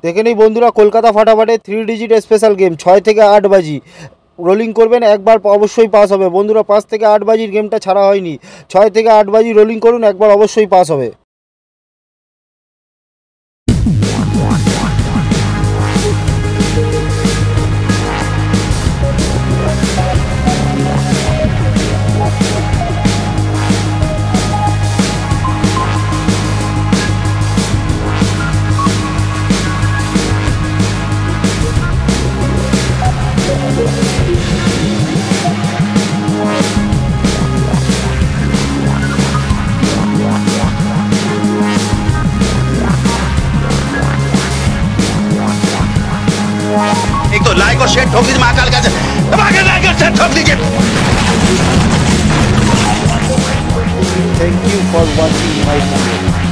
দেখে নিই বন্ধুরা, কলকাতা ফাটাফাটে 3 ডিজিট স্পেশাল গেম 6 থেকে 8 বাজি রোলিং করবেন, একবার অবশ্যই পাস হবে বন্ধুরা। 5 থেকে 8 বাজির গেমটা ছাড়া হয়নি, 6 থেকে 8 বাজি রোলিং করুন, একবার অবশ্যই পাস হবে। एक तो लाइक और शेयर ठोक दीजिए महाकाल का धमाके, लाइक और शेयर ठोक दीजिए। Thank you for watching my video.